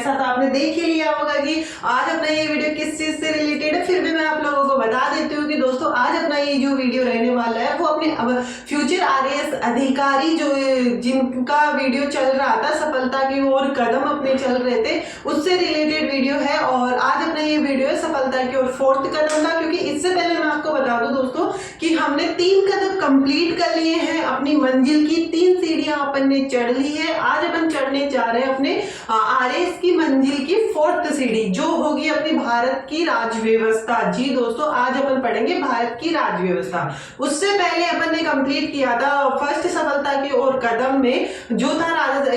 कैसा था आपने देख ही लिया होगा कि आज अपना ये वीडियो किस चीज से रिलेटेड है। फिर भी मैं आप लोगों को बता देती हूँ कि दोस्तों आज अपना ये जो वीडियो रहने वाला है वो अपने फ्यूचर आरएएस अधिकारी जो जिनका वीडियो चल रहा था, सफलता की ओर कदम अपने चल रहे थे, उससे रिलेटेड वीडियो है। और आज अपना ये वीडियो है सफलता की ओर 4th कदम का, क्योंकि इससे पहले मैं आपको बता दूं दोस्तों कि हमने 3 कदम कंप्लीट कर लिए हैं, अपनी मंजिल की 3 सीढ़ियां अपन ने चढ़ ली है। आज अपन चढ़ने जा रहे हैं अपने आरएएस की मंजिल की 4th सीढ़ी, जो होगी अपनी भारत की राज्य व्यवस्था। जी दोस्तों, आज अपन पढ़ेंगे भारत की राज्य व्यवस्था। उससे पहले अपन ने कंप्लीट किया था फर्स्ट सफलता की ओर कदम में, जो था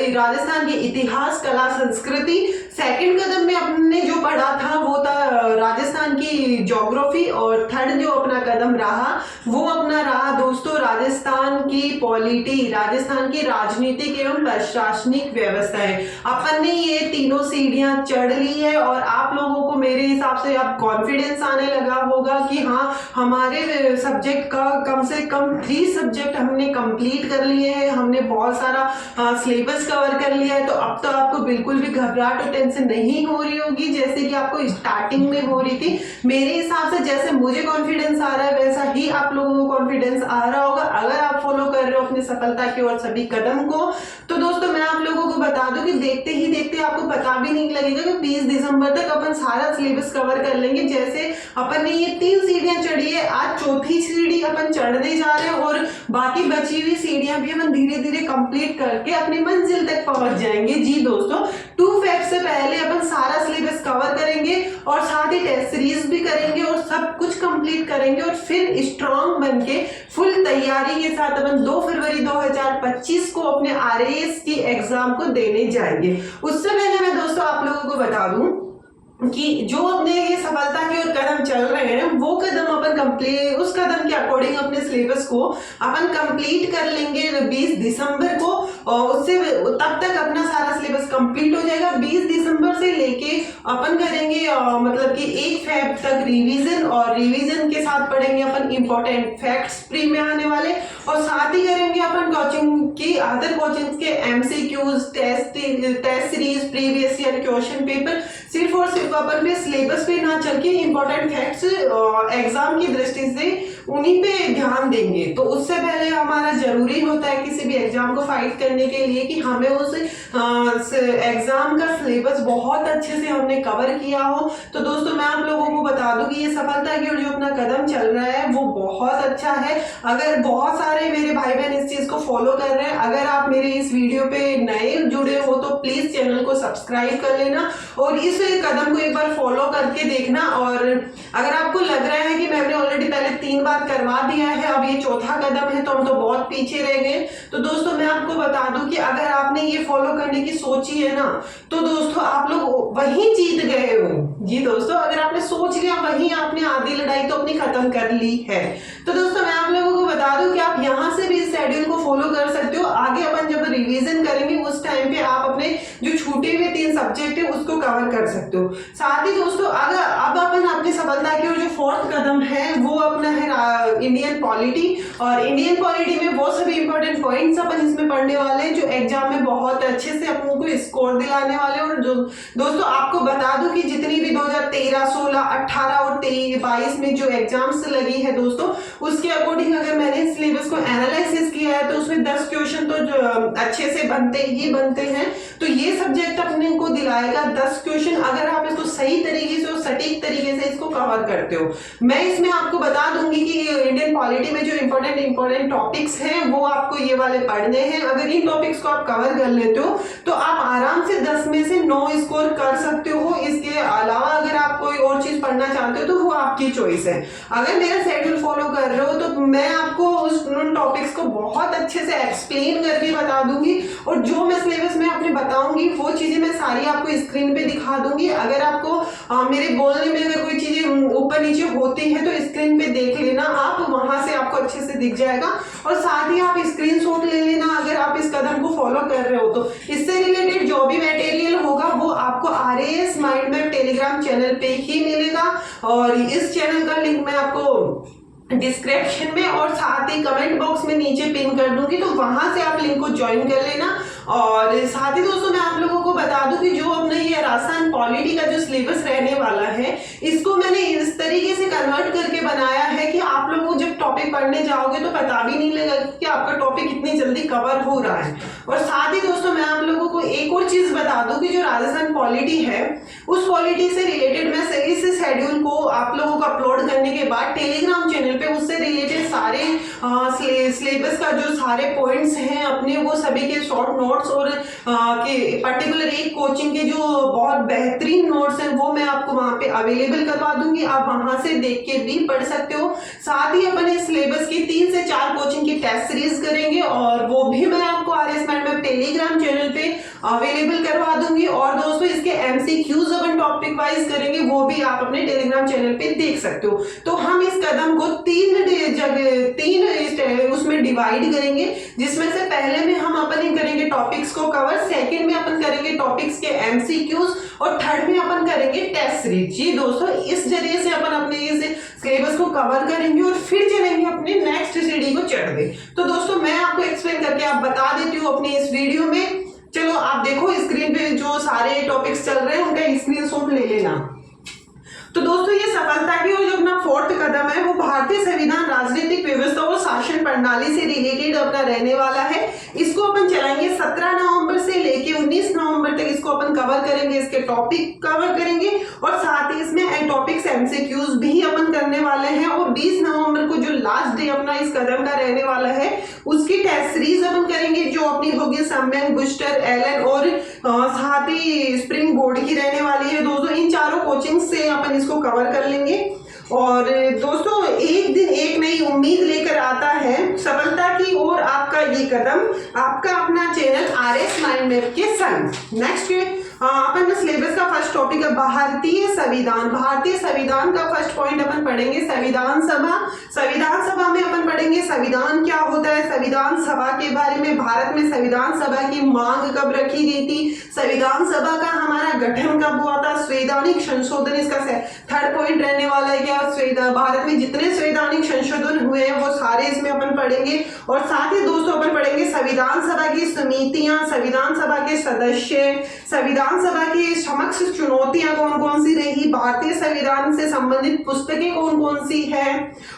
राजस्थान की इतिहास, कला, संस्कृति। सेकंड कदम में अपने जो पढ़ा था वो था राजस्थान की ज्योग्राफी। और थर्ड जो अपना कदम रहा वो अपना रहा दोस्तों राजस्थान की पॉलिटी, राजस्थान की राजनीतिक एवं प्रशासनिक व्यवस्थाएं। अपन ने ये तीनों सीढ़ियां चढ़ ली है और आप लोगों को मेरे हिसाब से अब कॉन्फिडेंस आने लगा होगा कि हाँ, हमारे सब्जेक्ट का कम से कम 3 सब्जेक्ट हमने कंप्लीट कर लिए हैं, हमने बहुत सारा सिलेबस कवर कर लिया है। तो अब तो आपको बिल्कुल भी घबराहट और टेंशन नहीं हो रही होगी जैसे कि आपको स्टार्टिंग में हो रही थी। मेरे हिसाब से जैसे मुझे कॉन्फिडेंस आ रहा है वैसा ही आप लोगों को कॉन्फिडेंस आ रहा होगा अगर आप फॉलो कर रहे हो अपनी सफलता की ओर सभी कदम को। तो दोस्तों मैं आप लोगों को बता दूं कि देखते ही देखते आपको पता भी नहीं लगेगा कि 20 दिसंबर तक अपन सारा सिलेबस कवर कर लेंगे। जैसे अपन ने ये 3 सीढ़ियां चढ़ी है, आज 4थी सीढ़ी अपन चढ़ने जा रहे हैं और बाकी बची हुई सीढ़ियां भी अपन धीरे धीरे कंप्लीट करके अपनी मंजिल तक पहुंच जाएंगे। जी दोस्तों, 2 फैक्ट से पहले अपन सारा सिलेबस कवर करेंगे और साथ ही टेस्ट सीरीज भी करेंगे और सब कुछ कंप्लीट करेंगे और फिर स्ट्रांग बनके फुल तैयारी के साथ अपन 2 फरवरी 2025 को अपने आरएएस की एग्जाम को देने जाएंगे। उससे पहले मैं दोस्तों आप लोगों को बता दूं कि जो अपने ये सफलता की ओर कदम चल रहे हैं वो कदम अपन कंप्लीट, उस कदम के अकॉर्डिंग अपने सिलेबस को अपन कंप्लीट कर लेंगे 20 दिसंबर को। और उससे तब तक अपना सारा सिलेबस कंप्लीट हो जाएगा। 20 दिसंबर से लेके अपन करेंगे मतलब कि 1 फेब तक रिवीजन, और रिवीजन के साथ पढ़ेंगे अपन इंपॉर्टेंट फैक्ट्स प्री में आने वाले, और साथ ही करेंगे अपन कोचिंग की अदर कोचिंग के MCQs, test series, previous year question paper. सिर्फ और सिर्फ अपन पे सिलेबस पे ना चल के इंपॉर्टेंट फैक्ट्स एग्जाम की दृष्टि से उन्हीं पे ध्यान देंगे। तो उससे पहले हमारा जरूरी होता है किसी भी एग्जाम को फाइट करने के लिए कि हमें उस एग्जाम का सिलेबस बहुत अच्छे से हमने कवर किया हो। तो दोस्तों मैं आप लोगों को बता दूं कि ये सफलता की ओर जो अपना कदम चल रहा है वो बहुत अच्छा है। अगर बहुत सारे मेरे भाई बहन इस चीज को फॉलो कर रहे हैं, अगर आप मेरे इस वीडियो पे नए जुड़े हो तो प्लीज चैनल को सब्सक्राइब कर लेना और इस कदम को एक बार फॉलो करके देखना। और अगर आपको लग रहा है कि मैंने ऑलरेडी पहले 3 बार करवा दिया है, अब ये 4था कदम है तो हम तो बहुत पीछे रह गए, तो दोस्तों मैं आपको बता दूं कि अगर आपने ये फॉलो करने की सोची है ना तो दोस्तों आप लोग वहीं जीत गए हो। जी दोस्तों, अगर आपने सोच लिया वहीं आपने आधी लड़ाई तो अपनी खत्म कर ली है। तो दोस्तों मैं आप लोगों को बता दूं कि आप यहां से भी इस शेड्यूल को फॉलो कर सकते हो। आगे अपन जब रिवीजन करेंगे उस टाइम पे आप अपने जो छूटे हुए 3 सब्जेक्ट है उसको कवर कर सकते हो। साथ ही दोस्तों अगर अब अपन अपनी सफलता की ओर जो 4th कदम है वो अपना है इंडियन पॉलिटी, और इंडियन पॉलिटी में वो सभी इंपॉर्टेंट पॉइंट्स अपन इसमें पढ़ने वाले हैं जो एग्जाम में बहुत अच्छे से अपनों को स्कोर दिलाने वाले। और जो दोस्तों आपको बता दूं कि जितनी भी 2013, 16, 18 और 22 में जो एग्जाम्स लगी है दोस्तों, उसके अकॉर्डिंग अगर मैंने सिलेबस को एनालिसिस किया है तो उसमें 10 क्वेश्चन तो जो अच्छे से बनते ही बनते हैं। तो ये सब्जेक्ट अपने को दिलाएगा 10 क्वेश्चन अगर आप इसको सही तरीके से और सटीक तरीके से इसको कवर करते हो। मैं इसमें आपको बता दूंगी कि इंडियन पॉलिटी में जो इंपॉर्टेंट टॉपिक्स हैं वो आपको ये वाले पढ़ने हैं। अगर इन टॉपिक्स को आप कवर कर लेते हो तो आप आराम से 10 में से 9 स्कोर कर सकते हो। इसके अलावा अगर आप कोई और चीज पढ़ना चाहते हो तो वो आपकी चॉइस है। अगर मेरा शेड्यूल फॉलो कर रहे हो तो मैं आपको उन टॉपिक्स को बहुत अच्छे से एक्सप्लेन करके बता दूंगी, और जो मैं सिलेबस में अपने बताऊंगी वो चीजें मैं सारी आपको स्क्रीन पे दिखा दूंगी। अगर आपको मेरे बोलने में अगर कोई चीजें ऊपर नीचे होती है तो स्क्रीन पे देख लेना आप, वहां से आपको अच्छे से दिख जाएगा। और साथ ही आप स्क्रीनशॉट ले लेना अगर आप इस कदम को फॉलो कर रहे हो तो। इससे रिलेटेड जो भी मटेरियल होगा वो आपको RAS mind map Telegram channel पे ही मिलेगा, और इस चैनल का लिंक मैं आपको डिस्क्रिप्शन में और साथ ही कमेंट बॉक्स में नीचे पिन कर दूंगी, तो वहां से आप लिंक को ज्वाइन कर लेना। और साथ ही दोस्तों मैं आप लोगों को बता दूं कि जो अपना ये राजस्थान पॉलिटी का जो सिलेबस रहने वाला है, इसको मैंने इस तरीके से कन्वर्ट करके बनाया है कि आप लोग जब टॉपिक पढ़ने जाओगे तो पता भी नहीं लगेगा कि आपका टॉपिक कितनी जल्दी कवर हो रहा है। और साथ ही दोस्तों मैं आप लोगों को एक और चीज बता दूं कि जो राजस्थान पॉलिटी है, उस पॉलिटी से रिलेटेड मैं सही से शेड्यूल को आप लोगों को अपलोड करने के बाद टेलीग्राम चैनल पे उससे रिलेटेड सारे सिलेबस का जो सारे पॉइंट्स हैं अपने, वो सभी के शॉर्ट नोट्स और के पर्टिकुलर एक कोचिंग के जो बहुत बेहतरीन नोट्स हैं वो मैं आपको वहां पे अवेलेबल करवा दूंगी। आप वहां से देख के भी पढ़ सकते हो। साथ ही अपन इस सिलेबस की 3 से 4 कोचिंग की टेस्ट सीरीज करेंगे और वो भी मैं आपको RS Mind में टेलीग्राम चैनल पे अवेलेबल करवा दूंगी। और दोस्तों इसके MCQs अपन टॉपिक वाइज करेंगे, वो भी आप अपने टेलीग्राम चैनल पे देख सकते हो। तो हम इस कदम को 3 उसमें डिवाइड करेंगे, जिसमें से पहले में हम अपन करेंगे टॉपिक्स को कवर, सेकंड में अपन करेंगे टॉपिक्स के MCQs और थर्ड में अपन करेंगे टेस्ट सीरीज। जी दोस्तों, इस जरिए से अपन अपने इस सिलेबस को कवर करेंगे और फिर चलेंगे अपने नेक्स्ट सीढ़ी को चढ़ते। तो दोस्तों मैं आपको एक्सप्लेन करके आप बता देती हूँ अपनी इस वीडियो में। चलो आप देखो स्क्रीन पे जो सारे टॉपिक्स चल रहे हैं उनका स्क्रीनशॉट ले लेना। तो दोस्तों ये सफलता की और जो अपना 4th कदम है वो भारतीय संविधान, राजनीतिक व्यवस्था और शासन प्रणाली से रिलेटेड अपना रहने वाला है। इसको अपन चलाएंगे 17 नवंबर से लेके 19 नवंबर तक इसको अपन कवर करेंगे, इसके टॉपिक कवर करेंगे और साथ ही इसमें टॉपिक्स MCQs भी अपन करने वाले हैं। और 20 नवंबर को जो लास्ट डे अपना इस कदम का रहने वाला है उसकी टेस्ट सीरीज अपन करेंगे, जो अपनी होगी सम्यक, बूस्टर, एलन और साथ ही स्प्रिंग बोर्ड की रहने वाली है। दोस्तों इन चारों कोचिंग से अपन इसको कवर कर लेंगे। और दोस्तों एक दिन एक नई उम्मीद लेकर आता है सफलता की ओर आपका ये कदम, आपका अपना चैनल RS Mind Map के संग। नेक्स्ट अपन सिलेबस का फर्स्ट टॉपिक है भारतीय संविधान। भारतीय संविधान का फर्स्ट पॉइंट अपन पढ़ेंगे संविधान सभा। संविधान सभा में अपन पढ़ेंगे संविधान क्या होता है, संविधान सभा के बारे में, भारत में संविधान सभा की मांग कब रखी गई थी, संविधान सभा का हमारा गठन कब हुआ था, संवैधानिक संशोधन इसका थर्ड पॉइंट रहने वाला है। क्या भारत में जितने संवैधानिक संशोधन हुए हैं वो सारे इसमें अपन पढ़ेंगे। और साथ ही दोस्तों अपन पढ़ेंगे संविधान सभा की समितियां, संविधान सभा के सदस्य, संविधान सभा की समक्ष चुनौतियां कौन कौन सी रही, भारतीय संविधान से संबंधित पुस्तकें कौन कौन सी है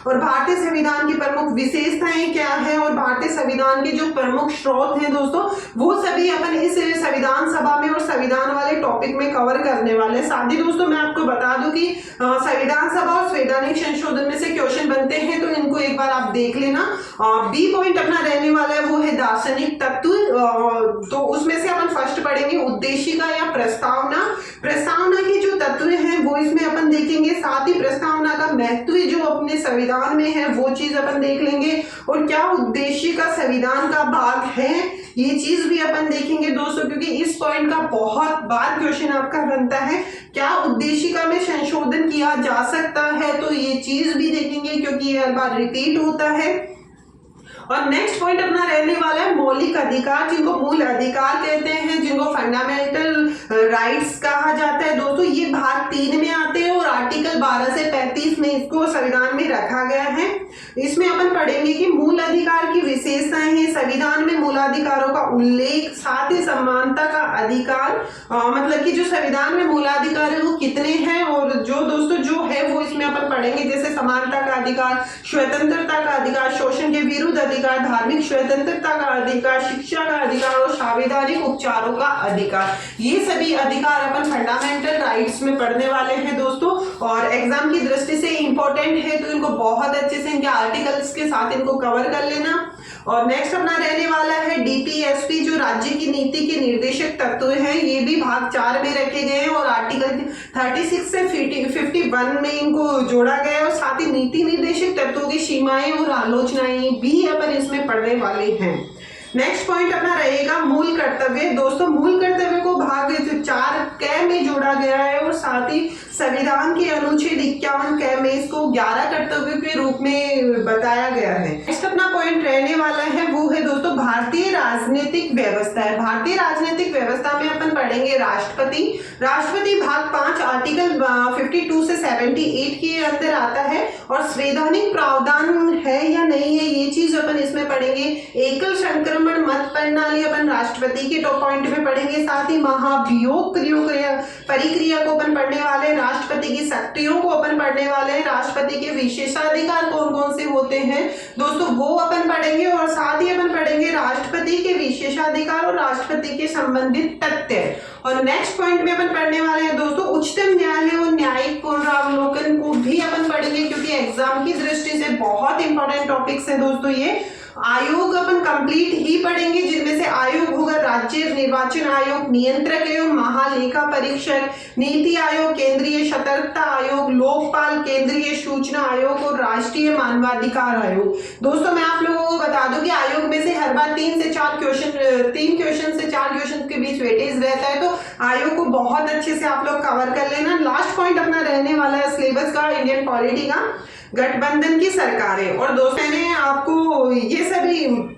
और भारतीय संविधान की प्रमुख विशेषताएं क्या है और भारतीय संविधान के जो प्रमुख स्रोत हैं दोस्तों वो सभी अपन इस संविधान सभा में और संविधान वाले टॉपिक में कवर करने वाले हैं। साथ ही दोस्तों मैं आपको बता दूं कि संविधान सभा और संवैधानिक संशोधन में से क्वेश्चन बनते हैं, तो इनको एक बार आप देख लेना। बी पॉइंट अपना रहने वाला है वो है दार्शनिक तत्व। तो उसमें से अपन फर्स्ट पढ़ेंगे उद्देशिका या प्रस्तावना। प्रस्तावना की जो तत्व हैं वो इसमें अपन देखेंगे, साथ ही प्रस्तावना का महत्व जो अपने संविधान में है वो चीज अपन देख लेंगे और क्या उद्देश्य का संविधान का भाग है ये चीज भी अपन देखेंगे दोस्तों, क्योंकि इस पॉइंट का बहुत बार क्वेश्चन आपका बनता है। क्या उद्देशिका में संशोधन किया जा सकता है, तो ये चीज भी देखेंगे क्योंकि ये हर बार रिपीट होता है। और नेक्स्ट पॉइंट अपना रहने वाला है मौलिक अधिकार, जिनको मूल अधिकार कहते हैं, जिनको फंडामेंटल राइट्स कहा जाता है। दोस्तों ये भाग 3 में आते हैं और आर्टिकल 12 से 35 में इसको संविधान में रखा गया है। इसमें अपन पढ़ेंगे कि मूल अधिकार की विशेषताएं हैं, संविधान में मूलाधिकारों का उल्लेख, साथ ही समानता का अधिकार, मतलब कि जो संविधान में मूलाधिकार है वो कितने हैं और जो दोस्तों जो है वो इसमें अपन पढ़ेंगे, जैसे समानता का अधिकार, स्वतंत्रता का अधिकार, शोषण के विरुद्ध अधिकार, धार्मिक स्वतंत्रता का अधिकार, शिक्षा का अधिकार और संवैधानिक उपचारों का अधिकार। ये सभी अधिकार अपन फंडामेंटल राइट्स में पढ़ने वाले हैं दोस्तों, और एग्जाम की दृष्टि से इंपॉर्टेंट है तो इनको बहुत अच्छे से इनके आर्टिकल्स के साथ इनको कवर कर लेना। और नेक्स्ट अपना रहने वाला है DPSP, जो राज्य की नीति के निर्देशक तत्व हैं। ये भी भाग 4 में रखे गए हैं और आर्टिकल 36 से 51 में इनको जोड़ा गया है और साथ ही नीति निर्देशक तत्वों की सीमाएं और आलोचनाएं भी अपन इसमें पढ़ने वाले हैं। नेक्स्ट पॉइंट अपना रहेगा मूल कर्तव्य। दोस्तों मूल कर्तव्य को भाग 4 क में जोड़ा गया है और साथ ही संविधान के अनुच्छेद 51 में इसको 11 कर्तव्यों के रूप में बताया गया है। नेक्स्ट अपना पॉइंट रहने वाला है वो है दोस्तों भारतीय राजनीतिक व्यवस्था है। भारतीय राजनीतिक व्यवस्था में अपन पढ़ेंगे राष्ट्रपति। राष्ट्रपति भाग 5 आर्टिकल 52 से 78 के अंदर आता है और संवैधानिक प्रावधान है या नहीं है ये चीज अपन इसमें पढ़ेंगे। एकल संक्रमण मत प्रणाली अपन राष्ट्रपति के टॉप पॉइंट में पढ़ेंगे। साथ ही महाभियोग परिक्रिया को अपन पढ़ने वाले हैं। राष्ट्रपति की शक्तियों को अपन पढ़ने वाले हैं। राष्ट्रपति के विशेषाधिकार कौन कौन से होते हैं दोस्तों वो अपन पढ़ेंगे। और साथ ही अपन पढ़ेंगे राष्ट्रपति के विशेषाधिकार और राष्ट्रपति के संबंधित तथ्य। और नेक्स्ट पॉइंट में अपन पढ़ने वाले हैं दोस्तों उच्चतम न्यायालय और न्यायिक पुनरावलोकन को भी अपन पढ़ेंगे क्योंकि एग्जाम की दृष्टि से बहुत इंपॉर्टेंट टॉपिक्स है दोस्तों ये। आयोग अपन कंप्लीट ही पढ़ेंगे जिनमें से आयोग होगा राज्य निर्वाचन आयोग, नियंत्रक आयोग, महालेखा परीक्षक, नीति आयोग, केंद्रीय सतर्कता आयोग, लोकपाल, केंद्रीय सूचना आयोग और राष्ट्रीय मानवाधिकार आयोग। दोस्तों मैं आप लोगों को बता दूं कि आयोग में से हर बार 3 से 4 क्वेश्चन के बीच वेटेज रहता है, तो आयोग को बहुत अच्छे से आप लोग कवर कर लेना। लास्ट पॉइंट अपना रहने वाला है सिलेबस का इंडियन पॉलिटी का गठबंधन की सरकारें। और दोस्तों मैंने आपको ये सभी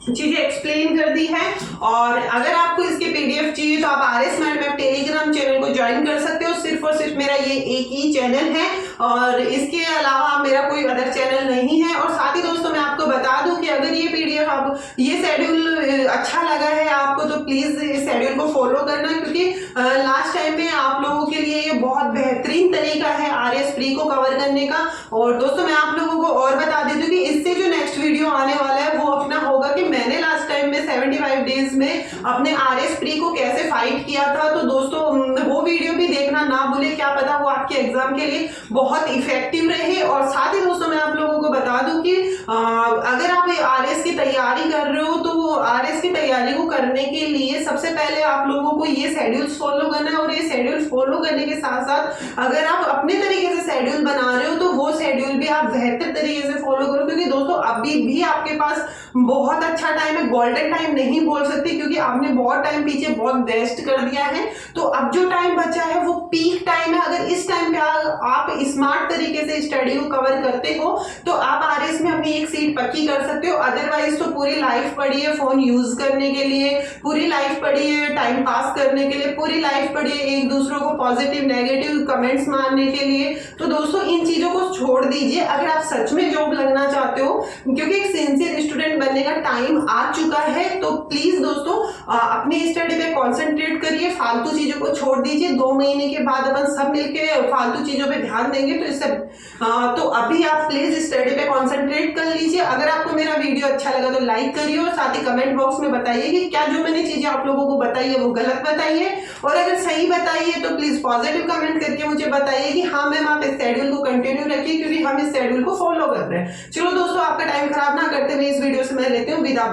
चीजें एक्सप्लेन कर दी है और अगर आपको इसके पीडीएफ चाहिए तो आप RS मैडम टेलीग्राम चैनल को ज्वाइन कर सकते हो। सिर्फ और सिर्फ मेरा ये एक ही चैनल है और इसके अलावा मेरा कोई अदर चैनल नहीं है। और साथ ही दोस्तों मैं आपको बता दूं कि अगर ये पीडीएफ आप ये शेड्यूल अच्छा लगा है आपको तो प्लीज इस शेड्यूल को फॉलो करना क्योंकि लास्ट टाइम में आप लोगों के लिए ये बहुत बेहतरीन तरीका है RS प्री को कवर करने का। और दोस्तों मैं आप लोगों को और बता देती हूँ कि इससे जो नेक्स्ट वीडियो आने वाला है वो अपना होगा कि मैंने लास्ट टाइम में 75 डेज में अपने RS प्री को कैसे फाइट किया था। तो दोस्तों वो वीडियो भी देखना ना भूले, क्या पता वो आपके एग्जाम के लिए बहुत इफेक्टिव रहे। और साथ ही दोस्तों मैं आप लोगों को बता दूं कि अगर आप RS की तैयारी कर रहे हो तो RS की तैयारी को करने के लिए सबसे पहले आप लोगों को ये शेड्यूल फॉलो करना है। और ये शेड्यूल फॉलो करने के साथ साथ अगर आप अपने तरीके से शेड्यूल बना रहे हो तो वो शेड्यूल भी आप बेहतर तरीके से फॉलो करो क्योंकि दोस्तों अभी भी आपके पास बहुत अच्छा टाइम है। गोल्डन टाइम नहीं बोल सकते क्योंकि आपने बहुत टाइम पीछे बहुत वेस्ट कर दिया है, तो अब जो टाइम बचा है वो पीक टाइम है। अगर इस टाइम पे आप स्मार्ट तरीके से स्टडी को कवर करते हो तो आप RS में अपनी एक सीट पक्की कर सकते हो। अदरवाइज तो पूरी लाइफ पड़ी है फोन यूज करने के लिए, पूरी लाइफ पड़ी है टाइम पास करने के लिए, पूरी लाइफ पड़ी है एक दूसरों को पॉजिटिव नेगेटिव कमेंट्स मारने के लिए। तो दोस्तों इन चीजों को छोड़ दीजिए अगर आप सच में जॉब लगना चाहते हो क्योंकि एक सिंसियर स्टूडेंट बनने का टाइम आ चुका है। तो प्लीज दोस्तों अपनी स्टडी पे कंसंट्रेट करिए, फालतू चीजों को छोड़ दीजिए। 2 महीने के बाद अपन सब मिलके फालतू चीजों पे ध्यान देंगे तो इससे तो अभी आप प्लीज स्टडी पे कंसंट्रेट कर लीजिए। अगर आपको मेरा वीडियो अच्छा लगा तो लाइक करिए और साथ ही कमेंट बॉक्स में बताइए कि क्या जो मैंने चीजें आप लोगों को बताई है वो गलत बताइए, और अगर सही बताइए तो प्लीज पॉजिटिव कमेंट करके मुझे बताइए कि हाँ मैम आप इस शेड्यूल को कंटिन्यू रखिए क्योंकि हम इस शेड्यूल को फॉलो कर रहे हैं। चलो दोस्तों आपका टाइम खराब ना करते हुए इस वीडियो से मैं लेती हूँ विदा।